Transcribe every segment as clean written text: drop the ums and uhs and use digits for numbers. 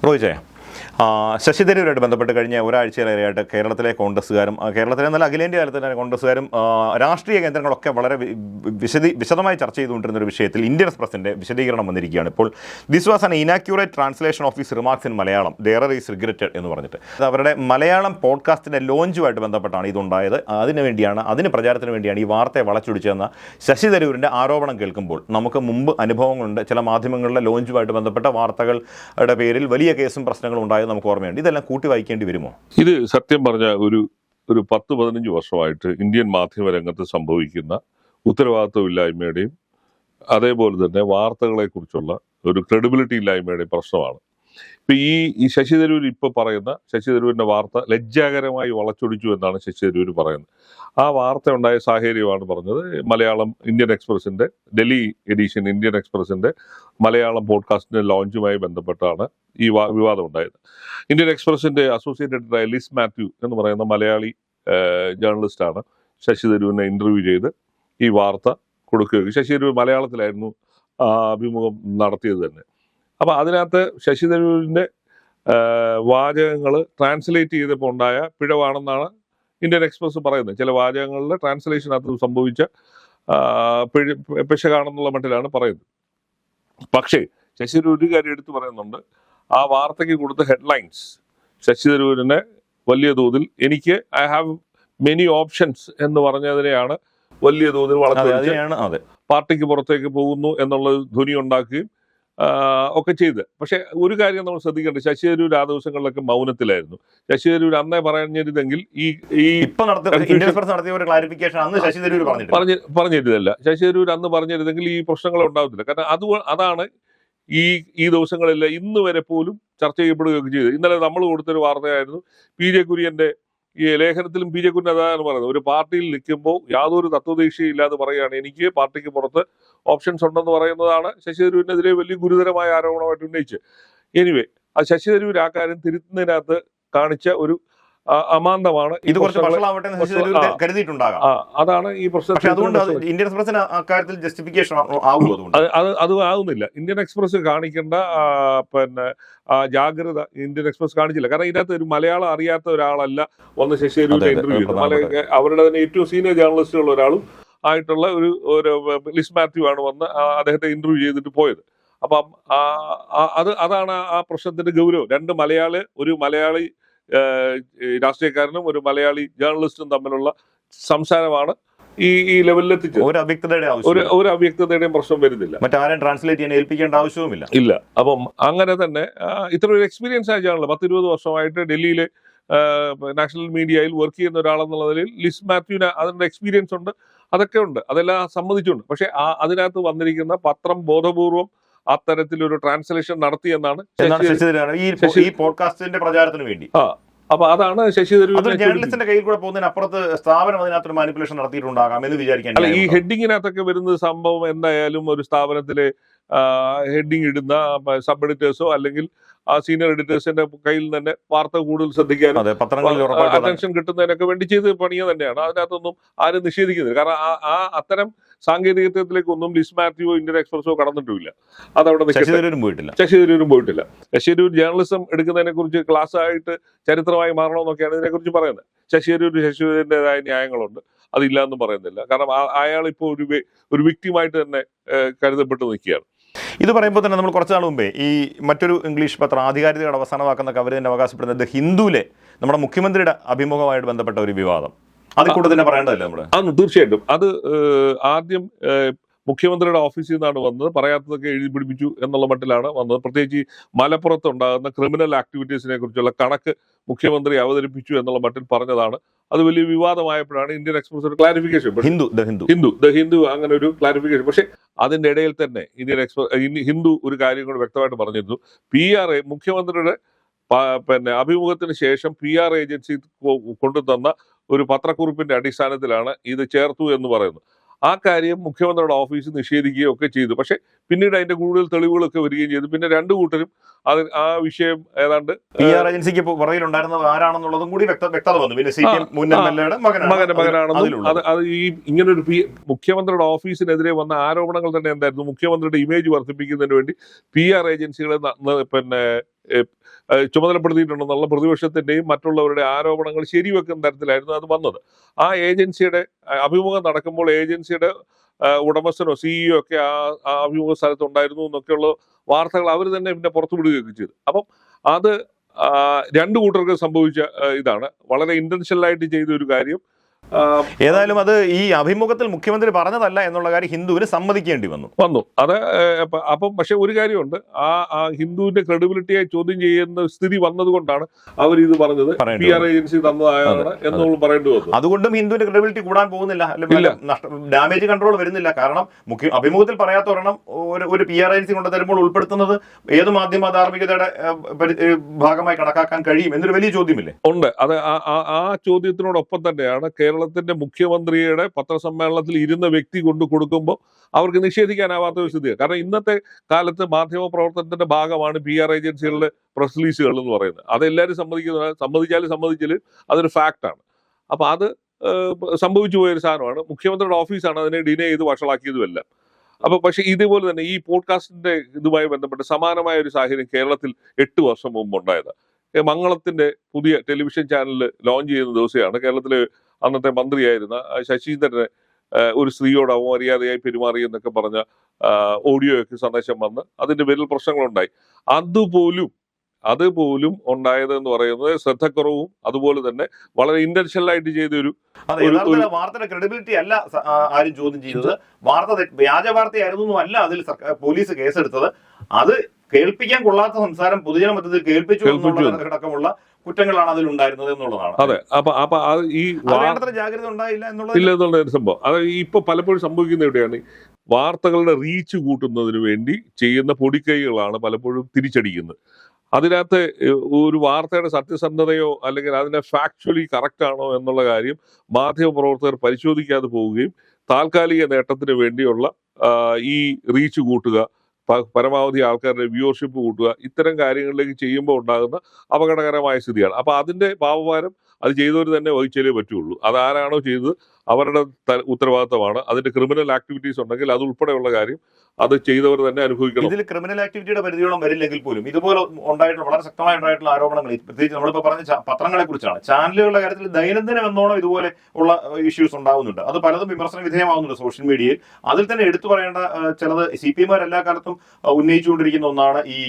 റോയിച്ചേ, ശശി തരൂരുമായിട്ട് ബന്ധപ്പെട്ട് കഴിഞ്ഞ ഒരാഴ്ചയിലേറെയായിട്ട് കേരളത്തിലെ കോൺഗ്രസ്സുകാരും കേരളത്തിലെ നല്ല അഖിലേന്ത്യാ തലത്തിലെ കോൺഗ്രസ്സുകാരും രാഷ്ട്രീയ കേന്ദ്രങ്ങളൊക്കെ വളരെ വിശദമായി ചർച്ച ചെയ്തുകൊണ്ടിരുന്ന ഒരു വിഷയത്തിൽ ഇന്ത്യൻ എക്സ്പ്രസിൻ്റെ വിശദീകരണം വന്നിരിക്കുകയാണ്. ഇപ്പോൾ this was an inaccurate translation of his remarks in Malayalam, there is regretted എന്ന് പറഞ്ഞിട്ട് അവരുടെ മലയാളം പോഡ്കാസ്റ്റിൻ്റെ ലോഞ്ചുമായിട്ട് ബന്ധപ്പെട്ടാണ് ഇതുണ്ടായത്. അതിന് പ്രചാരത്തിന് വേണ്ടിയാണ് ഈ വാർത്തയെ വളച്ചൊടിച്ചതെന്ന ശശി തരൂരിൻ്റെ ആരോപണം കേൾക്കുമ്പോൾ നമുക്ക് മുമ്പ് അനുഭവങ്ങളുണ്ട്. ചില മാധ്യമങ്ങളിലെ ലോഞ്ചുമായിട്ട് ബന്ധപ്പെട്ട വാർത്തകളുടെ പേരിൽ വലിയ കേസും പ്രശ്നങ്ങളും ഉണ്ടായത് നമുക്ക് ഓർമ്മയുണ്ട്. ഇതെല്ലാം കൂട്ടി വായിക്കേണ്ടി വരുമോ? ഇത് സത്യം പറഞ്ഞ ഒരു 10-15 വർഷമായിട്ട് ഇന്ത്യൻ മാധ്യമ രംഗത്ത് സംഭവിക്കുന്ന ഉത്തരവാദിത്വമില്ലായ്മയുടെയും അതേപോലെ തന്നെ വാർത്തകളെ കുറിച്ചുള്ള ഒരു ക്രെഡിബിലിറ്റി ഇല്ലായ്മയുടെയും പ്രശ്നമാണ്. ഇപ്പൊ ഈ ശശി തരൂർ ശശി തരൂരിന്റെ വാർത്ത ലജ്ജാകരമായി വളച്ചൊടിച്ചു എന്നാണ് ശശി തരൂർ പറയുന്നത്. ആ വാർത്ത ഉണ്ടായ സാഹചര്യമാണ് പറഞ്ഞത്. മലയാളം ഇന്ത്യൻ എക്സ്പ്രസിന്റെ ഡൽഹി എഡിഷൻ ഇന്ത്യൻ എക്സ്പ്രസിന്റെ മലയാളം പോഡ്കാസ്റ്റിന്റെ ലോഞ്ചുമായി ബന്ധപ്പെട്ടാണ് ഈ വിവാദം ഉണ്ടായത്. ഇന്ത്യൻ എക്സ്പ്രസിന്റെ അസോസിയേറ്റ് എഡിറ്ററായ ലിസ് മാത്യു എന്ന് പറയുന്ന മലയാളി ജേർണലിസ്റ്റാണ് ശശി തരൂരിനെ ഇന്റർവ്യൂ ചെയ്ത് ഈ വാർത്ത കൊടുക്കുകയും ശശി തരൂർ മലയാളത്തിലായിരുന്നു അഭിമുഖം നടത്തിയത് തന്നെ. അപ്പൊ അതിനകത്ത് ശശി തരൂരിന്റെ വാചകങ്ങൾ ട്രാൻസ്ലേറ്റ് ചെയ്തപ്പോൾ ഉണ്ടായ പിഴവാണെന്നാണ് ഇന്ത്യൻ എക്സ്പ്രസ് പറയുന്നത്. ചില വാചകങ്ങളുടെ ട്രാൻസ്ലേഷനകത്ത് സംഭവിച്ച പിശകാണെന്നുള്ള മട്ടിലാണ് പറയുന്നത്. പക്ഷേ ശശി തരൂർ ഒരു കാര്യം എടുത്തു പറയുന്നുണ്ട്. ആ വാർത്തയ്ക്ക് കൊടുത്ത ഹെഡ്ലൈൻസ് ശശി തരൂരിനെ വലിയ തോതിൽ ഐ ഹാവ് മെനി ഓപ്ഷൻസ് എന്ന് പറഞ്ഞതിനെയാണ് വലിയ തോതിൽ വളർത്തുകയാണ്. പാർട്ടിക്ക് പുറത്തേക്ക് പോകുന്നു എന്നുള്ള ധ്വനി ഉണ്ടാക്കുകയും ഒക്കെ ചെയ്ത്. പക്ഷെ ഒരു കാര്യം നമ്മൾ ശ്രദ്ധിക്കേണ്ടത്, ശശി തരൂർ ആ ദിവസങ്ങളിലൊക്കെ മൗനത്തിലായിരുന്നു. ശശി തരൂർ അന്നേ പറഞ്ഞിരുന്നെങ്കിൽ പറഞ്ഞിരുന്നില്ല. ശശി തരൂർ അന്ന് പറഞ്ഞിരുന്നെങ്കിൽ ഈ പ്രശ്നങ്ങൾ ഉണ്ടാവത്തില്ല. കാരണം അതാണ് ഈ ദിവസങ്ങളെല്ലാം ഇന്ന് വരെ പോലും ചർച്ച ചെയ്യപ്പെടുകയൊക്കെ ചെയ്തത്. ഇന്നലെ നമ്മൾ കൊടുത്തൊരു വാർത്തയായിരുന്നു പി ജെ കുര്യന്റെ ഈ ലേഖനത്തിലും പി ജെ കുര്യൻ അതാണ് പറയുന്നത്. ഒരു പാർട്ടിയിൽ നിൽക്കുമ്പോൾ യാതൊരു തത്വദീക്ഷയും ഇല്ലാതെ പറയുകയാണ് എനിക്ക് പാർട്ടിക്ക് പുറത്ത് ഓപ്ഷൻസ് ഉണ്ടെന്ന് പറയുന്നതാണ് ശശി തരൂരിനെതിരെ വലിയ ഗുരുതരമായ ആരോപണമായിട്ട് ഉന്നയിച്ച്. എനിവേ, ആ ശശി തരൂർ ആ കാര്യം തിരുത്തുന്നതിനകത്ത് കാണിച്ച ഒരു അമാന്തമാണ്. ഇത് കുറച്ച് കരുതിയിട്ടുണ്ടാകാം. അതാണ് ഈ പ്രശ്നം. അത് ആകുന്നില്ല. ഇന്ത്യൻ എക്സ്പ്രസ് കാണിക്കേണ്ട ജാഗ്രത ഇന്ത്യൻ എക്സ്പ്രസ് കാണിച്ചില്ല. കാരണം ഇതിനകത്ത് ഒരു മലയാളം അറിയാത്ത ഒരാളല്ല വന്ന് ശശി തരൂരിനെ ഇന്റർവ്യൂ ചെയ്തത്. അവരുടെ തന്നെ ഏറ്റവും സീനിയർ ജേർണലിസ്റ്റുള്ള ഒരാളും ആയിട്ടുള്ള ഒരു ലിസ് മാത്യു ആണ് വന്ന് അദ്ദേഹത്തെ ഇന്റർവ്യൂ ചെയ്തിട്ട് പോയത്. അപ്പം അതാണ് ആ പ്രശ്നത്തിന്റെ ഗൗരവം. ഒരു മലയാളി രാഷ്ട്രീയക്കാരനും ഒരു മലയാളി ജേർണലിസ്റ്റും തമ്മിലുള്ള സംസാരമാണ് ഈ ലെവലിൽ എത്തിച്ചത്. ഒരു അവ്യക്തതയുടെയും പ്രശ്നം വരുന്നില്ല. മറ്റാരും ട്രാൻസ്ലേറ്റ് ചെയ്യാൻ ഏൽപ്പിക്കേണ്ട ആവശ്യവുമില്ല. ഇല്ല. അപ്പം അങ്ങനെ തന്നെ ഇത്ര ഒരു എക്സ്പീരിയൻസ് ആയ ജേർണൽ 10-20 വർഷമായിട്ട് ഡൽഹിയിലെ നാഷണൽ മീഡിയയിൽ വർക്ക് ചെയ്യുന്ന ഒരാളെന്നുള്ള നിലയിൽ ലിസ് മാത്യുവിന് അതിന്റെ എക്സ്പീരിയൻസ് ഉണ്ട്, അതൊക്കെ ഉണ്ട്, അതെല്ലാം സമ്മതിച്ചുണ്ട്. പക്ഷെ അതിനകത്ത് വന്നിരിക്കുന്ന പത്രം ബോധപൂർവം അത്തരത്തിലൊരു ട്രാൻസ്ലേഷൻ നടത്തി എന്നാണ് ഈ പോഡ്കാസ്റ്റിന്റെ പ്രചാരത്തിന് വേണ്ടി. അപ്പൊ അതാണ് ശശി തരൂർ ജേർണലിസ്റ്റിന്റെ കയ്യിൽ കൂടെ പോകുന്നതിന് അപ്പുറത്ത് സ്ഥാപനം അതിനകത്തൊരു മാനിപ്പുലേഷൻ നടത്തിയിട്ടുണ്ടാകാം എന്ന് വിചാരിക്കാൻ. അല്ല, ഈ ഹെഡിങ്ങിനകത്തൊക്കെ വരുന്ന സംഭവം എന്തായാലും ഒരു സ്ഥാപനത്തിലെ ഹെഡിങ് ഇടുന്ന സബ് എഡിറ്റേഴ്സോ അല്ലെങ്കിൽ ആ സീനിയർ എഡിറ്റേഴ്സിന്റെ കയ്യിൽ തന്നെ വാർത്ത കൂടുതൽ ശ്രദ്ധിക്കാനും അറ്റൻഷൻ കിട്ടുന്നതിനൊക്കെ വേണ്ടി ചെയ്ത് പണിയ തന്നെയാണ്. അതിനകത്തൊന്നും ആരും നിഷേധിക്കുന്നില്ല. കാരണം അത്തരം സാങ്കേതികത്വത്തിലേക്കൊന്നും ലിസ് മാത്യുവോ ഇന്ത്യൻ എക്സ്പ്രസോ കടന്നിട്ടുമില്ല. അതവിടെ ശശി തരൂരും പോയിട്ടില്ല. ശശി തരൂർ ജേർണലിസം എടുക്കുന്നതിനെ കുറിച്ച് ക്ലാസ് ആയിട്ട് ചരിത്രമായി മാറണമെന്നൊക്കെയാണ് ഇതിനെക്കുറിച്ച് പറയുന്നത്. ശശി തരൂരിൻ്റെതായ ന്യായങ്ങളുണ്ട്, അതില്ല എന്നും പറയുന്നില്ല. കാരണം അയാൾ ഇപ്പോൾ ഒരു വിക്ടിമായിട്ട് തന്നെ കരുതപ്പെട്ട് നിൽക്കുകയാണ്. ഇത് പറയുമ്പോൾ തന്നെ നമ്മൾ കുറച്ച് നാൾ മുമ്പേ ഈ മറ്റൊരു ഇംഗ്ലീഷ് പത്രം ആധികാരികതയുടെ അവസാന വാക്കെന്നൊക്കെ അവർ തന്നെ അവകാശപ്പെടുന്നത് ഹിന്ദുവിലെ നമ്മുടെ മുഖ്യമന്ത്രിയുടെ അഭിമുഖമായിട്ട് ബന്ധപ്പെട്ട ഒരു വിവാദം, അതിൽ കൂടെ തന്നെ പറയേണ്ടതല്ലേ നമ്മൾ? തീർച്ചയായിട്ടും. അത് ആദ്യം മുഖ്യമന്ത്രിയുടെ ഓഫീസിൽ നിന്നാണ് വന്നത്. പറയാത്തതൊക്കെ എഴുതി പിടിപ്പിച്ചു എന്നുള്ള മട്ടിലാണ് വന്നത്. പ്രത്യേകിച്ച് മലപ്പുറത്ത് ഉണ്ടാകുന്ന ക്രിമിനൽ ആക്ടിവിറ്റീസിനെ കുറിച്ചുള്ള കണക്ക് മുഖ്യമന്ത്രി അവതരിപ്പിച്ചു എന്നുള്ള മട്ടിൽ പറഞ്ഞതാണ്. അത് വലിയ വിവാദമായപ്പോഴാണ് ഇന്ത്യൻ എക്സ്പ്രസ് ഒരു ക്ലാരിഫിക്കേഷൻ, ഹിന്ദു അങ്ങനെ ഒരു ക്ലാരിഫിക്കേഷൻ. പക്ഷെ അതിന്റെ ഇടയിൽ തന്നെ ഹിന്ദു ഒരു കാര്യം കൂടെ വ്യക്തമായിട്ട് പറഞ്ഞിരുന്നു. PRA മുഖ്യമന്ത്രിയുടെ അഭിമുഖത്തിന് ശേഷം PR ഏജൻസി കൊണ്ടുതന്ന ഒരു പത്രക്കുറിപ്പിന്റെ അടിസ്ഥാനത്തിലാണ് ഇത് ചേർത്തു എന്ന് പറയുന്നത്. ആ കാര്യം മുഖ്യമന്ത്രിയുടെ ഓഫീസ് നിഷേധിക്കുകയും ഒക്കെ ചെയ്തു. പക്ഷെ പിന്നീട് അതിന്റെ കൂടുതൽ തെളിവുകളൊക്കെ വരികയും ചെയ്തു. പിന്നെ രണ്ടു കൂട്ടരും ആ വിഷയം ഏതാണ്ട് PR ഏജൻസിക്ക് പുറകിലുണ്ടായിരുന്നത് ആരാണെന്നുള്ളതും കൂടി വ്യക്തത വന്നു. മകനാണെന്നും അത് ഈ ഇങ്ങനൊരു മുഖ്യമന്ത്രിയുടെ ഓഫീസിനെതിരെ വന്ന ആരോപണങ്ങൾ തന്നെ എന്തായിരുന്നു? മുഖ്യമന്ത്രിയുടെ ഇമേജ് വർദ്ധിപ്പിക്കുന്നതിന് വേണ്ടി PR ഏജൻസികളെ ചുമതലപ്പെടുത്തിയിട്ടുണ്ടെന്നുള്ള പ്രതിപക്ഷത്തിന്റെയും മറ്റുള്ളവരുടെ ആരോപണങ്ങൾ ശരിവെക്കുന്ന തരത്തിലായിരുന്നു അത് വന്നത്. ആ ഏജൻസിയുടെ അഭിമുഖം നടക്കുമ്പോൾ ഏജൻസിയുടെ ഉടമസ്ഥനോ സിഇഒ ഒക്കെ ആ അഭിമുഖ സ്ഥലത്ത് ഉണ്ടായിരുന്നു എന്നൊക്കെയുള്ള വാർത്തകൾ അവർ തന്നെ പിന്നെ പുറത്തുവിടുകയൊക്കെ ചെയ്തു. അപ്പം അത് രണ്ടു കൂട്ടർക്ക് സംഭവിച്ച ഇതാണ്. വളരെ ഇന്റൻഷനലായിട്ട് ചെയ്ത ഒരു കാര്യം. ഏതായാലും അത് ഈ അഭിമുഖത്തിൽ മുഖ്യമന്ത്രി പറഞ്ഞതല്ല എന്നുള്ള കാര്യം ഹിന്ദുവിന് സമ്മതിക്കേണ്ടി വന്നു. അത് അപ്പം പക്ഷെ ഒരു കാര്യമുണ്ട്, ആ ഹിന്ദുവിന്റെ ക്രെഡിബിലിറ്റിയെ ചോദ്യം ചെയ്യുന്ന സ്ഥിതി വന്നതുകൊണ്ടാണ് അവർ ഇത് പറഞ്ഞത് PR ഏജൻസി തന്നതായാണ് എന്നുള്ളത് പറയേണ്ടി വന്നു. അതുകൊണ്ടും ഹിന്ദുവിന്റെ ക്രെഡിബിലിറ്റി കൂടാൻ പോകുന്നില്ല, ഡാമേജ് കൺട്രോൾ വരുന്നില്ല. കാരണം അഭിമുഖത്തിൽ പറയാത്ത ഒരെണ്ണം ഒരു PR ഏജൻസി കൊണ്ട് തരുമ്പോൾ ഉൾപ്പെടുത്തുന്നത് ഏത് മാധ്യമ ധാർമ്മികതയുടെ ഭാഗമായി കണക്കാക്കാൻ കഴിയും എന്നൊരു വലിയ ചോദ്യമില്ലേ ഉണ്ട്. അത് ആ ചോദ്യത്തിനോടൊപ്പം തന്നെയാണ് കേരളത്തിന്റെ മുഖ്യമന്ത്രിയുടെ പത്രസമ്മേളനത്തിൽ ഇരുന്ന വ്യക്തി കൊണ്ട് കൊടുക്കുമ്പോൾ അവർക്ക് നിഷേധിക്കാനാവാത്ത ഒരു സ്ഥിതിയാണ്. കാരണം ഇന്നത്തെ കാലത്ത് മാധ്യമ പ്രവർത്തനത്തിന്റെ ഭാഗമാണ് PR ഏജൻസികളുടെ പ്രസ് റിലീസുകൾ എന്ന് പറയുന്നത്. അതെല്ലാവരും സമ്മതിച്ചാലും അതൊരു ഫാക്റ്റാണ്. അപ്പൊ അത് സംഭവിച്ചു പോയൊരു സാധനമാണ്. മുഖ്യമന്ത്രിയുടെ ഓഫീസാണ് അതിനെ ഡിനേ ചെയ്ത് വഷളാക്കിയതുമല്ല. അപ്പൊ പക്ഷെ ഇതേപോലെ തന്നെ ഈ പോഡ്കാസ്റ്റിന്റെ ഇതുമായി ബന്ധപ്പെട്ട് സമാനമായ ഒരു സാഹചര്യം കേരളത്തിൽ 8 വർഷം മുമ്പ് ഉണ്ടായത്. മംഗളത്തിന്റെ പുതിയ ടെലിവിഷൻ ചാനൽ ലോഞ്ച് ചെയ്യുന്ന ദിവസമാണ് കേരളത്തിലെ അന്നത്തെ മന്ത്രിയായിരുന്ന ശശീന്ദ്രനെ ഒരു സ്ത്രീയോട് അപമര്യാദയായി പെരുമാറി എന്നൊക്കെ പറഞ്ഞ ഓഡിയോയൊക്കെ സന്ദേശം വന്ന് അതിന്റെ പേരിൽ പ്രശ്നങ്ങളുണ്ടായി. അതുപോലും ഉണ്ടായത് എന്ന് പറയുന്നത് ശ്രദ്ധക്കുറവും അതുപോലെ തന്നെ വളരെ ഇന്റൻഷനലായിട്ട് ചെയ്തൊരു വാർത്തയുടെ ക്രെഡിബിലിറ്റി അല്ല ആരും ചോദ്യം ചെയ്തത്. വ്യാജ വാർത്തയായിരുന്നു അല്ല അതിൽ പോലീസ് കേസെടുത്തത്. അത് കേൾപ്പിക്കാൻ കൊള്ളാത്ത സംസാരം പൊതുജന മധ്യത്തിൽ കേൾപ്പിച്ചു അടക്കമുള്ള കുറ്റങ്ങളാണ് അതിൽ ഉണ്ടായിരുന്നത് എന്നുള്ളതാണ്. അതെ. അപ്പൊ ഈ ജാഗ്രത ഉണ്ടായില്ല എന്നുള്ള സംഭവം അത് ഇപ്പൊ പലപ്പോഴും സംഭവിക്കുന്ന എവിടെയാണ്, വാർത്തകളുടെ റീച്ച് കൂട്ടുന്നതിന് വേണ്ടി ചെയ്യുന്ന പൊടിക്കൈകളാണ് പലപ്പോഴും തിരിച്ചടിക്കുന്നത്. അതിനകത്ത് ഒരു വാർത്തയുടെ സത്യസന്ധതയോ അല്ലെങ്കിൽ അതിന്റെ ഫാക്ച്വലി കറക്റ്റ് ആണോ എന്നുള്ള കാര്യം മാധ്യമപ്രവർത്തകർ പരിശോധിക്കാതെ പോവുകയും താൽക്കാലിക നേട്ടത്തിന് വേണ്ടിയുള്ള ഈ റീച്ച് കൂട്ടുക, പരമാവധി ആൾക്കാരുടെ വ്യൂവർഷിപ്പ് കൂട്ടുക, ഇത്തരം കാര്യങ്ങളിലേക്ക് ചെയ്യുമ്പോൾ ഉണ്ടാകുന്ന അപകടകരമായ സ്ഥിതിയാണ്. അപ്പൊ അതിന്റെ പാപഭാരം അത് ചെയ്തവർ തന്നെ വഹിച്ചാലേ പറ്റുള്ളൂ. അതാരാണോ ചെയ്തത് അവരുടെ ഉത്തരവാദിത്തമാണ്. അതിന്റെ ക്രിമിനൽ ആക്ടിവിറ്റീസ് ഉണ്ടെങ്കിൽ അത് ഉൾപ്പെടെയുള്ള കാര്യം അത് ചെയ്തവർ തന്നെ അനുഭവിക്കണം. ഇതിൽ ക്രിമിനൽ ആക്ടിവിറ്റിയുടെ പരിധിയോളം വരില്ലെങ്കിൽ പോലും ഇതുപോലെ ഉണ്ടായിട്ടുള്ള വളരെ ശക്തമായി ഉണ്ടായിട്ടുള്ള ആരോപണങ്ങൾ, പ്രത്യേകിച്ച് നമ്മളിപ്പോൾ പറഞ്ഞ പത്രങ്ങളെ കുറിച്ചാണ്. ചാനലുകളുടെ കാര്യത്തിൽ ദൈനംദിനം എന്നോണം ഇതുപോലെ ഉള്ള ഇഷ്യൂസ് ഉണ്ടാകുന്നുണ്ട്. അത് പലതും വിമർശന വിധേയമാകുന്നുണ്ട് സോഷ്യൽ മീഡിയയിൽ. അതിൽ തന്നെ എടുത്തു പറയേണ്ട ചിലത് CPM എല്ലാക്കാലത്തും ഉന്നയിച്ചുകൊണ്ടിരിക്കുന്ന ഒന്നാണ് ഈ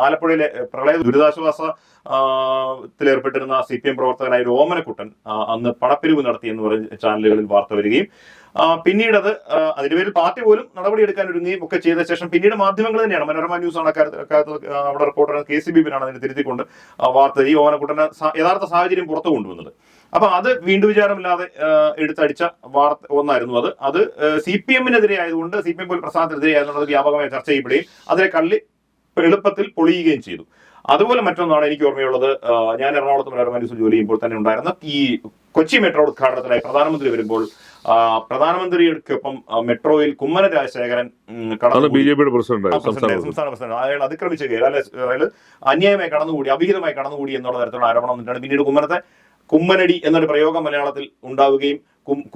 ആലപ്പുഴയിലെ പ്രളയ ദുരിതാശ്വാസ ത്തിലേർപ്പെട്ടിരുന്ന CPM പ്രവർത്തകനായ ഒരു ഓമനക്കുട്ടൻ അന്ന് പണപ്പിരിവ് നടത്തി എന്ന് പറഞ്ഞ ചാനലുകളിൽ വാർത്ത വരികയും പിന്നീട് അത് അതിന്റെ പേരിൽ പാർട്ടി പോലും നടപടിയെടുക്കാൻ ഒരുങ്ങുകയും ഒക്കെ ചെയ്ത ശേഷം പിന്നീട് മാധ്യമങ്ങൾ തന്നെയാണ്, മനോരമ ന്യൂസ് ആണ് അവിടെ റിപ്പോർട്ടർ KCB ബിനാണ് അതിനെ തിരുത്തിക്കൊണ്ട് വാർത്ത ഈ ഓമനക്കുട്ടന്റെ യഥാർത്ഥ സാഹചര്യം പുറത്തു കൊണ്ടുവന്നത്. അപ്പൊ അത് വീണ്ടും വിചാരമില്ലാതെ എടുത്തടിച്ച വാർത്ത ഒന്നായിരുന്നു അത് CPM-നെതിരെ ആയതുകൊണ്ട്, CPM പോലും പ്രസ്ഥാനത്തിനെതിരെ ആയതുകൊണ്ട് വ്യാപകമായി ചർച്ച ചെയ്യപ്പെടുകയും അതിനെ എളുപ്പത്തിൽ പൊളിയുകയും ചെയ്തു. അതുപോലെ മറ്റൊന്നാണ് എനിക്ക് ഓർമ്മയുള്ളത്, ഞാൻ എറണാകുളത്ത് മനോരമ ന്യൂസിൽ ജോലി ചെയ്യുമ്പോൾ തന്നെ ഉണ്ടായിരുന്ന ഈ കൊച്ചി മെട്രോ ഉദ്ഘാടനത്തിനായി പ്രധാനമന്ത്രി വരുമ്പോൾ പ്രധാനമന്ത്രിക്കൊപ്പം മെട്രോയിൽ കുമ്മനം രാജശേഖരൻ സംസ്ഥാന പ്രസിഡന്റ് അയാൾ അതിക്രമിച്ച് കയറി, അയാൾ അന്യായമായി കടന്നുകൂടി, അവിഹിതമായി കടന്നുകൂടി എന്നുള്ള തരത്തിലുള്ള ആരോപണം വന്നിട്ടാണ് പിന്നീട് കുമ്മനടി എന്നൊരു പ്രയോഗം മലയാളത്തിൽ ഉണ്ടാവുകയും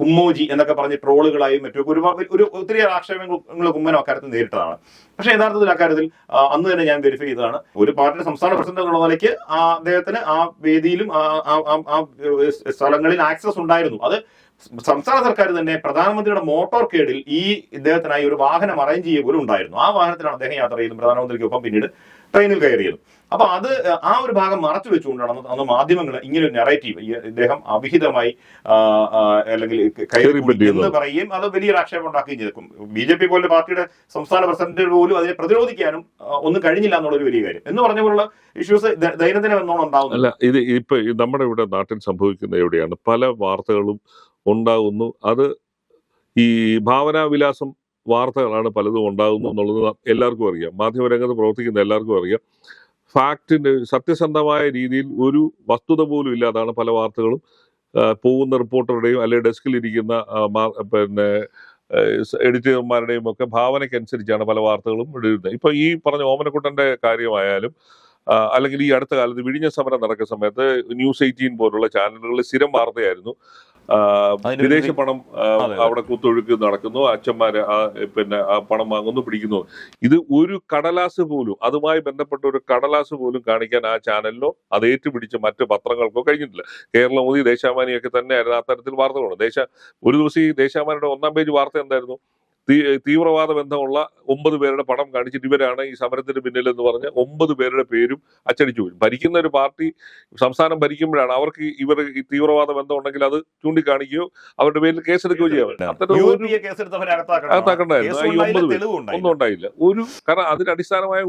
കുമ്മോജി എന്നൊക്കെ പറഞ്ഞ് ട്രോളുകളായും മറ്റു ഒത്തിരി ആക്ഷേപങ്ങൾ കുമ്മനം അക്കാര്യത്തിൽ നേരിട്ടതാണ്. പക്ഷേ യഥാർത്ഥത്തിൽ അക്കാര്യത്തിൽ അന്ന് തന്നെ ഞാൻ വെരിഫൈ ചെയ്തതാണ്. ഒരു പാർട്ടിയുടെ സംസ്ഥാന പ്രസിഡന്റ് എന്നുള്ള നിലയ്ക്ക് അദ്ദേഹത്തിന് ആ വേദിയിലും ആ സ്ഥലങ്ങളിൽ ആക്സസ് ഉണ്ടായിരുന്നു. അത് സംസ്ഥാന സർക്കാർ തന്നെ പ്രധാനമന്ത്രിയുടെ മോട്ടോർ കേഡിൽ ഇദ്ദേഹത്തിനായി ഒരു വാഹനം അറേഞ്ച് ചെയ്യുക പോലും ഉണ്ടായിരുന്നു. ആ വാഹനത്തിലാണ് അദ്ദേഹം യാത്ര ചെയ്യുന്നത്, പ്രധാനമന്ത്രിക്കൊപ്പം പിന്നീട് ട്രെയിനിൽ കയറിയത്. അപ്പൊ അത് ആ ഒരു ഭാഗം മറച്ചു വെച്ചുകൊണ്ടാണ് അന്ന് മാധ്യമങ്ങൾ ഇങ്ങനെ ഒരു നെറേറ്റീവ് ഇദ്ദേഹം അവിഹിതമായി അല്ലെങ്കിൽ കയറി എന്ന് പറയുകയും അത് വലിയൊരു ആക്ഷേപം ഉണ്ടാക്കുകയും ചെയ്തു. BJP പോലുള്ള പാർട്ടിയുടെ സംസ്ഥാന പ്രസിഡന്റ് പോലും അതിനെ പ്രതിരോധിക്കാനും ഒന്നും കഴിഞ്ഞില്ല എന്നുള്ളൊരു വലിയ കാര്യം എന്ന് പറഞ്ഞുകൊണ്ടുള്ള ഇഷ്യൂസ് ദൈനംദിനം എന്നോണം ഉണ്ടാകുന്നു. അല്ല, ഇത് ഇപ്പൊ നമ്മുടെ ഇവിടെ നാട്ടിൽ സംഭവിക്കുന്ന എവിടെയാണ് പല വാർത്തകളും ഉണ്ടാകുന്നു. അത് ഈ ഭാവനാവിലാസം വാർത്തകളാണ് പലതും ഉണ്ടാകുന്നു എന്നുള്ളത് എല്ലാവർക്കും അറിയാം. മാധ്യമരംഗത്ത് പ്രവർത്തിക്കുന്ന എല്ലാവർക്കും അറിയാം. ഫാക്റ്റിന്റെ സത്യസന്ധമായ രീതിയിൽ ഒരു വസ്തുത പോലും ഇല്ലാതാണ് പല വാർത്തകളും പോകുന്ന റിപ്പോർട്ടറുടെയും അല്ലെങ്കിൽ ഡെസ്കിലിരിക്കുന്ന എഡിറ്റർമാരുടെയും ഒക്കെ ഭാവനയ്ക്കനുസരിച്ചാണ് പല വാർത്തകളും എഴുതുന്നത്. ഇപ്പൊ ഈ പറഞ്ഞ ഓമനക്കുട്ടന്റെ കാര്യമായാലും അല്ലെങ്കിൽ ഈ അടുത്ത കാലത്ത് വിഴിഞ്ഞ സമരം നടക്കുന്ന സമയത്ത് News 18 പോലുള്ള ചാനലുകളിൽ സ്ഥിരം വാർത്തയായിരുന്നു അതിന് വിദേശ വേണ്ടി പണം അതെ അവിടെ കുത്തൊഴുക്ക് നടക്കുന്നു, അച്ഛന്മാര് പിന്നെ ആ പണം വാങ്ങുന്നു, പിടിക്കുന്നു. ഇത് ഒരു കടലാസ് പോലും, അതുമായി ബന്ധപ്പെട്ട ഒരു കടലാസ് പോലും കാണിക്കാൻ ആ ചാനലിനോ അത് ഏറ്റുപിടിച്ച മറ്റ് പത്രങ്ങൾക്കോ കഴിഞ്ഞിട്ടില്ല. കേരളമോദി, ദേശാഭിമാനിയൊക്കെ തന്നെയായിരുന്നു ആ തരത്തിൽ വാർത്തകളുണ്ട്. ഒരു ദിവസം ഈ ദേശാഭിമാനിയുടെ 1-ാം പേജ് വാർത്ത എന്തായിരുന്നു? തീവ്രവാദ ബന്ധമുള്ള 9 പേരുടെ പടം കാണിച്ചിട്ട് ഇവരാണ് ഈ സമരത്തിന് പിന്നിൽ എന്ന് പറഞ്ഞ് 9 പേരുടെ പേരും അച്ചടിച്ചു പോയി. ഭരിക്കുന്ന ഒരു പാർട്ടി സംസ്ഥാനം ഭരിക്കുമ്പോഴാണ് അവർക്ക് ഈ തീവ്രവാദ ബന്ധം ഉണ്ടെങ്കിൽ അത് ചൂണ്ടിക്കാണിക്കുകയോ അവരുടെ പേരിൽ കേസെടുക്കുകയോ ചെയ്യാം. അത്തരം ഒരു അകത്താക്കണ്ടായിരുന്നു. ഈ 9 പേര് ഒന്നും ഉണ്ടായില്ല. കാരണം അതിന് അടിസ്ഥാനമായ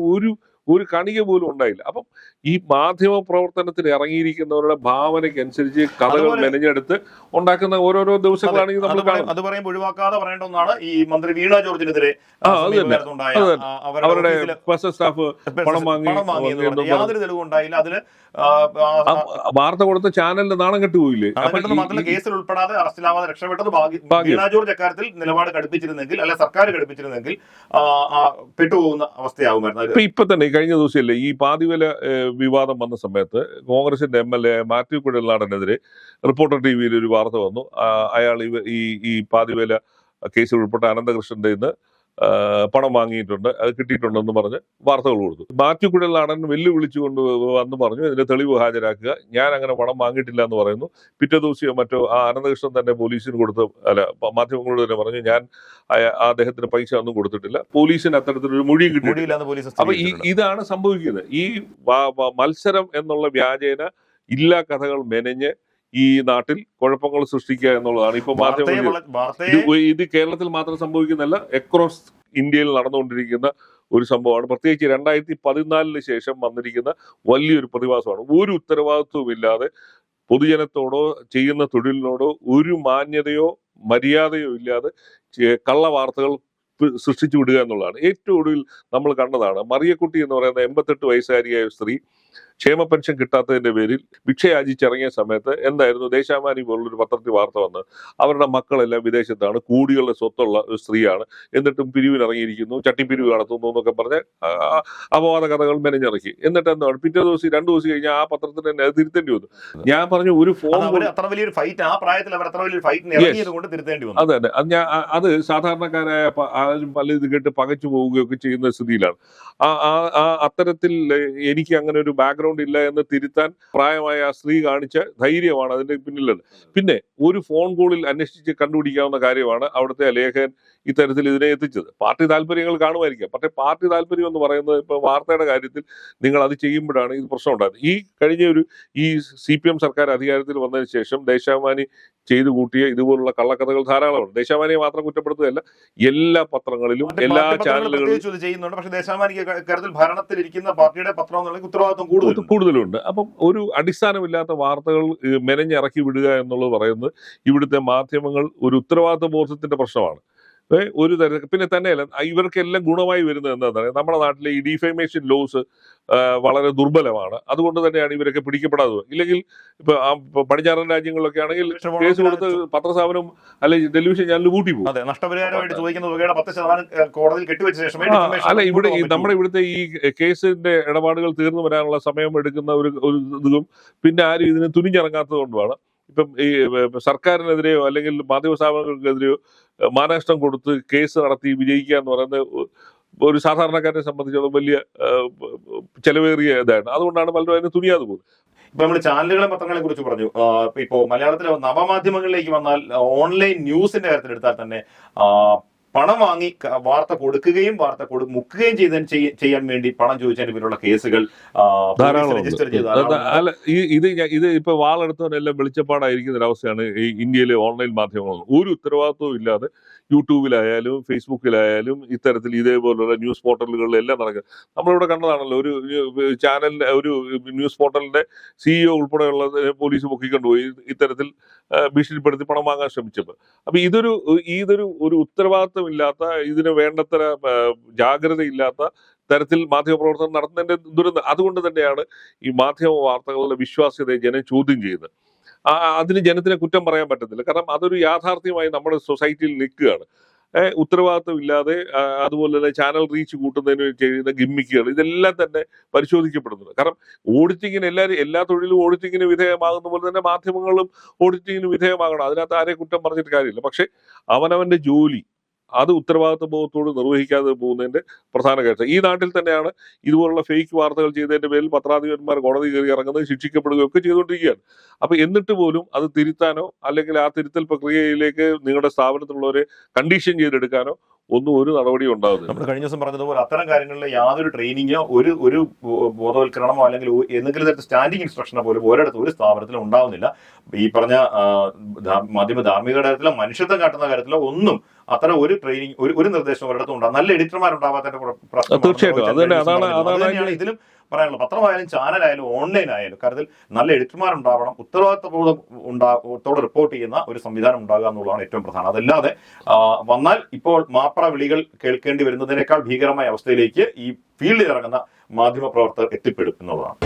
ഒരു കണിക പോലും ഉണ്ടായില്ല. അപ്പം ഈ മാധ്യമ പ്രവർത്തനത്തിൽ ഇറങ്ങിയിരിക്കുന്നവരുടെ ഭാവനയ്ക്കനുസരിച്ച് കഥകൾ മെനഞ്ഞെടുത്ത് ഉണ്ടാക്കുന്ന ഓരോരോ ദിവസങ്ങളാണെങ്കിൽ നമ്മൾ കാണും. അത് പറയുമ്പോൾ ഒഴിവാക്കാതെ പറയേണ്ട ഒന്നാണ് ഈ മന്ത്രി വീണ ജോർജിനെതിരെ അവരുടെ പേഴ്സണൽ സ്റ്റാഫ് പണം വാങ്ങി യാതൊരു തെളിവുണ്ടായില്ല. അതില് വാർത്ത കൊടുത്ത ചാനലിന്റെ നാണം കെട്ടുപോയില്ലേ? മാത്രമല്ല കേസിൽ ഉൾപ്പെടാതെ അറസ്റ്റിലാവാതെ രക്ഷപ്പെട്ടത് വീണ ജോർജ് അക്കാര്യത്തിൽ നിലപാട് ഘടിപ്പിച്ചിരുന്നെങ്കിൽ, അല്ലെ സർക്കാർ ഘടിപ്പിച്ചിരുന്നെങ്കിൽ പെട്ടുപോകുന്ന അവസ്ഥയാകുമായിരുന്നു. ഇപ്പൊ തന്നെ കഴിഞ്ഞ ദിവസമല്ലേ ഈ പാതിവില വിവാദം വന്ന സമയത്ത് കോൺഗ്രസിന്റെ MLA മാത്യു കുഴൽനാടനെതിരെ റിപ്പോർട്ടർ TV-യിൽ ഒരു വാർത്ത വന്നു. അയാൾ ഈ പാതിവില കേസിൽ ഉൾപ്പെട്ട അനന്തകൃഷ്ണന്റെ ഇന്ന് പണം വാങ്ങിയിട്ടുണ്ട്, അത് കിട്ടിയിട്ടുണ്ടെന്ന് പറഞ്ഞ് വാർത്തകൾ കൊടുത്തു. മാത്യു കുഴൽനാടൻ വെല്ലുവിളിച്ചുകൊണ്ട് വന്ന് പറഞ്ഞു ഇതിന്റെ തെളിവ് ഹാജരാക്കുക, ഞാൻ അങ്ങനെ പണം വാങ്ങിയിട്ടില്ല എന്ന് പറയുന്നു. പിറ്റേ ദിവസം മറ്റോ ആ അനന്തകൃഷ്ണൻ തന്നെ പോലീസിന് കൊടുത്ത് മാധ്യമങ്ങളോട് തന്നെ പറഞ്ഞു ഞാൻ അദ്ദേഹത്തിന് പൈസ ഒന്നും കൊടുത്തിട്ടില്ല, പോലീസിന് അത്തരത്തിലൊരു മൊഴി കിട്ടിയിട്ടില്ല. അപ്പൊ ഇതാണ് സംഭവിക്കുന്നത്. ഈ മത്സരം എന്നുള്ള വ്യാജേന ഇല്ലാ കഥകൾ മെനഞ്ഞ് ഈ നാട്ടിൽ കുഴപ്പങ്ങൾ സൃഷ്ടിക്കുക എന്നുള്ളതാണ് ഇപ്പൊ ഇത് കേരളത്തിൽ മാത്രം സംഭവിക്കുന്നതല്ല, അക്രോസ് ഇന്ത്യയിൽ നടന്നുകൊണ്ടിരിക്കുന്ന ഒരു സംഭവമാണ്. പ്രത്യേകിച്ച് 2014 ശേഷം വന്നിരിക്കുന്ന വലിയൊരു പ്രതിഭാസമാണ്. ഒരു ഉത്തരവാദിത്വവും ഇല്ലാതെ പൊതുജനത്തോടോ ചെയ്യുന്ന തൊഴിലിനോടോ ഒരു മാന്യതയോ മര്യാദയോ ഇല്ലാതെ കള്ള വാർത്തകൾ സൃഷ്ടിച്ചു വിടുക എന്നുള്ളതാണ്. ഏറ്റവും ഒടുവിൽ നമ്മൾ കണ്ടതാണ് മറിയക്കുട്ടി എന്ന് പറയുന്ന 88 വയസ്സുകാരിയായ സ്ത്രീ ക്ഷേമ പെൻഷൻ കിട്ടാത്തതിന്റെ പേരിൽ ഭിക്ഷയാചിച്ചിറങ്ങിയ സമയത്ത് എന്തായിരുന്നു ദേശാഭിമാനി പോലുള്ളൊരു പത്രത്തിൽ വാർത്ത വന്ന് അവരുടെ മക്കളെല്ലാം വിദേശത്താണ്, കോടികളുടെ സ്വത്തുള്ള ഒരു സ്ത്രീയാണ്, എന്നിട്ടും പിരിവിനിറങ്ങിയിരിക്കുന്നു, ചട്ടിപ്പിരിവ് നടത്തുന്നു എന്നൊക്കെ പറഞ്ഞ് അപവാദ കഥകൾ മെനഞ്ഞിറക്കി. എന്നിട്ട് എന്താണ് പിറ്റേ ദിവസം 2 ദിവസം കഴിഞ്ഞാൽ ആ പത്രത്തിന് തന്നെ അത് തിരുത്തേണ്ടി വന്നു. ഞാൻ പറഞ്ഞു ഒരു ഫോൺ അതെ അത് സാധാരണക്കാരായ പല ഇത് കേട്ട് പകച്ചു പോവുകയൊക്കെ ചെയ്യുന്ന സ്ഥിതിയിലാണ്. അത്തരത്തിൽ എനിക്ക് അങ്ങനെ ഒരു ബാക്ക്ഗ്രൗണ്ട് ഇല്ല എന്ന് തിരുത്താൻ പ്രായമായ ആ സ്ത്രീ കാണിച്ച ധൈര്യമാണ് അതിന്റെ പിന്നിലുള്ളത്. പിന്നെ ഒരു ഫോൺ കോളിൽ അന്വേഷിച്ച് കണ്ടുപിടിക്കാവുന്ന കാര്യമാണ് അവിടുത്തെ ലേഖകൻ ഇത്തരത്തിൽ ഇതിനെ എത്തിച്ചത്. പാർട്ടി താല്പര്യങ്ങൾ കാണുമായിരിക്കാം, പക്ഷേ പാർട്ടി താല്പര്യം എന്ന് പറയുന്നത് ഇപ്പൊ വാർത്തയുടെ കാര്യത്തിൽ നിങ്ങൾ അത് ചെയ്യുമ്പോഴാണ് ഇത് പ്രശ്നം ഉണ്ടായത്. ഈ CPM സർക്കാർ അധികാരത്തിൽ വന്നതിന് ശേഷം ദേശാഭിമാനി ചെയ്തു കൂട്ടിയ ഇതുപോലുള്ള കള്ളക്കഥകൾ ധാരാളമുണ്ട്. ദേശാഭിമാനിയെ മാത്രം കുറ്റപ്പെടുത്തുകയല്ല, എല്ലാ പത്രങ്ങളിലും എല്ലാ ചാനലുകളിലും ചെയ്യുന്നുണ്ട്. പക്ഷേ ദേശാഭിമാനിക്ക് കാര്യത്തിൽ ഭരണത്തിലിരിക്കുന്ന പാർട്ടിയുടെ പത്രം ഉത്തരവാദിത്വം കൂടുതലുണ്ട്. അപ്പം ഒരു അടിസ്ഥാനമില്ലാത്ത വാർത്തകൾ മെനഞ്ഞിറക്കി വിടുക എന്നുള്ളത് പറയുന്നത് ഇവിടുത്തെ മാധ്യമങ്ങൾ ഒരു ഉത്തരവാദിത്വ ബോധത്തിന്റെ പ്രശ്നമാണ്. ഒരു തരത്തിൽ പിന്നെ തന്നെയല്ല ഇവർക്കെല്ലാം ഗുണമായി വരുന്നത് എന്താണെന്ന് അറിയാം. നമ്മുടെ നാട്ടിലെ ഈ ഡിഫേമേഷൻ ലോസ് വളരെ ദുർബലമാണ്. അതുകൊണ്ട് തന്നെയാണ് ഇവരൊക്കെ പിടിക്കപ്പെടാതെ. ഇല്ലെങ്കിൽ ഇപ്പൊ പടിഞ്ഞാറൻ രാജ്യങ്ങളിലൊക്കെ ആണെങ്കിൽ കേസ് കൊടുത്ത് പത്രസ്ഥാപനം അല്ലെങ്കിൽ ടെലിവിഷൻ ചാനൽ പൂട്ടി പോകും. അല്ല ഇവിടെ നമ്മുടെ ഇവിടുത്തെ ഈ കേസിന്റെ ഇടപാടുകൾ തീർന്നു വരാനുള്ള സമയം എടുക്കുന്ന ഒരു ഇതും പിന്നെ ആരും ഇതിന് തുനിഞ്ഞിറങ്ങാത്തത് കൊണ്ടുമാണ് ഇപ്പം ഈ സർക്കാരിനെതിരെയോ അല്ലെങ്കിൽ മാധ്യമ സ്ഥാപനങ്ങൾക്കെതിരെയോ മാനനഷ്ടം കൊടുത്ത് കേസ് നടത്തി വിജയിക്കുക എന്ന് പറയുന്നത് ഒരു സാധാരണക്കാരനെ സംബന്ധിച്ചിടത്തോളം വലിയ ചെലവേറിയ ഇതാണ്. അതുകൊണ്ടാണ് പലരും അതിന് തുനിയാതെ പോകുന്നത്. ഇപ്പൊ നമ്മൾ ചാനലുകളെ പത്രങ്ങളെ കുറിച്ച് പറഞ്ഞു. ഇപ്പോ മലയാളത്തിലെ നവമാധ്യമങ്ങളിലേക്ക് വന്നാൽ ഓൺലൈൻ ന്യൂസിന്റെ കാര്യത്തിൽ എടുത്താൽ തന്നെ പണം വാങ്ങി വാർത്ത കൊടുക്കുകയും വാർത്ത മുക്കുകയും ചെയ്യാൻ വേണ്ടി പണം ചോദിച്ചതിന് പേരുള്ള കേസുകൾ രജിസ്റ്റർ ചെയ്ത ഇത് ഇപ്പൊ വാളെടുത്തവരെല്ലാം വെളിച്ചപ്പാടായിരിക്കുന്ന ഒരവസ്ഥയാണ് ഈ ഇന്ത്യയിലെ ഓൺലൈൻ മാധ്യമങ്ങൾ. ഒരു ഉത്തരവാദിത്വവും ഇല്ലാതെ യൂട്യൂബിലായാലും ഫേസ്ബുക്കിലായാലും ഇത്തരത്തിൽ ഇതേപോലുള്ള ന്യൂസ് പോർട്ടലുകളിലെല്ലാം നടക്കുക. നമ്മളിവിടെ കണ്ടതാണല്ലോ, ഒരു ചാനലിന്റെ ഒരു ന്യൂസ് പോർട്ടലിന്റെ CEO ഉൾപ്പെടെയുള്ള പോലീസ് പൊക്കിക്കൊണ്ടുപോയി ഇത്തരത്തിൽ ഭീഷണിപ്പെടുത്തി പണം വാങ്ങാൻ ശ്രമിച്ചപ്പോൾ. അപ്പൊ ഇതൊരു ഉത്തരവാദിത്വമില്ലാത്ത, ഇതിന് വേണ്ടത്ര ജാഗ്രതയില്ലാത്ത തരത്തിൽ മാധ്യമപ്രവർത്തനം നടത്തുന്നതിന്റെ ദുരന്തം. അതുകൊണ്ട് തന്നെയാണ് ഈ മാധ്യമ വാർത്തകളുടെ വിശ്വാസ്യതയെ ജനം ചോദ്യം ചെയ്യുന്നത്. അതിന് ജനത്തിനെ കുറ്റം പറയാൻ പറ്റത്തില്ല. കാരണം അതൊരു യാഥാർത്ഥ്യമായി നമ്മുടെ സൊസൈറ്റിയിൽ നിൽക്കുകയാണ്. ഉത്തരവാദിത്തമില്ലാതെ അതുപോലെ തന്നെ ചാനൽ റീച്ച് കൂട്ടുന്നതിന് ചെയ്യുന്ന ഗിമ്മിക്കുകൾ ഇതെല്ലാം തന്നെ പരിശോധിക്കപ്പെടുന്നുണ്ട്. കാരണം ഓഡിറ്റിങ്ങിന് എല്ലാ തൊഴിലും ഓഡിറ്റിങ്ങിന് വിധേയമാകുന്ന പോലെ തന്നെ മാധ്യമങ്ങളും ഓഡിറ്റിങ്ങിന് വിധേയമാകണം. അതിനകത്ത് ആരെ കുറ്റം പറഞ്ഞിട്ട് കാര്യമില്ല. പക്ഷെ അവനവന്റെ ജോലി അത് ഉത്തരവാദിത്വ ബോധത്തോട് നിർവഹിക്കാതെ പോകുന്നതിന്റെ പ്രധാന കേസ് ഈ നാട്ടിൽ തന്നെയാണ്. ഇതുപോലുള്ള ഫേക്ക് വാർത്തകൾ ചെയ്തതിന്റെ പേരിൽ പത്രാധിപന്മാർ കോടതി കയറി ഇറങ്ങുന്നത്, ശിക്ഷിക്കപ്പെടുകയും ഒക്കെ ചെയ്തുകൊണ്ടിരിക്കുകയാണ്. അപ്പൊ എന്നിട്ട് പോലും അത് തിരുത്താനോ അല്ലെങ്കിൽ ആ തിരുത്തൽ പ്രക്രിയയിലേക്ക് നിങ്ങളുടെ സ്ഥാപനത്തിലുള്ളവരെ കണ്ടീഷൻ ചെയ്തെടുക്കാനോ ഒന്നും ഒരു നടപടിയും ഉണ്ടാകുന്നില്ല. നമ്മൾ കഴിഞ്ഞ ദിവസം പറഞ്ഞതുപോലെ അത്തരം കാര്യങ്ങളിൽ യാതൊരു ട്രെയിനിങ്ങോ ഒരു ബോധവൽക്കരണമോ അല്ലെങ്കിൽ എന്തെങ്കിലും തരത്തിൽ സ്റ്റാൻഡിംഗ് ഇൻസ്ട്രക്ഷനോ പോലും ഒരിടത്തും ഒരു സ്ഥാപനത്തിലും ഉണ്ടാവുന്നില്ല. ഈ പറഞ്ഞ മാധ്യമ ധാർമ്മികയുടെ കാര്യത്തിലോ മനുഷ്യത്വം കാട്ടുന്ന കാര്യത്തിലോ ഒന്നും അത്തരം ഒരു ട്രെയിനിങ് ഒരു നിർദ്ദേശം ഒരിടത്തും ഉണ്ടാകും. നല്ല എഡിറ്റർമാരുണ്ടാവാത്തതിന്റെ പ്രശ്നം തീർച്ചയായിട്ടും ഇതിലും പറയാനുള്ളത്. പത്രമായാലും ചാനലായാലും ഓൺലൈൻ ആയാലും കാര്യത്തിൽ നല്ല എഡിറ്റർമാരുണ്ടാവണം. ഉത്തരവാദിത്തബോധത്തോടെ റിപ്പോർട്ട് ചെയ്യുന്ന ഒരു സംവിധാനം ഉണ്ടാകുക എന്നുള്ളതാണ് ഏറ്റവും പ്രധാനം. അതല്ലാതെ വന്നാൽ ഇപ്പോൾ മാപ്ര വിളികൾ കേൾക്കേണ്ടി വരുന്നതിനേക്കാൾ ഭീകരമായ അവസ്ഥയിലേക്ക് ഈ ഫീൽഡിൽ ഇറങ്ങുന്ന മാധ്യമ പ്രവർത്തകർ എത്തിപ്പെടും എന്നുള്ളതാണ്.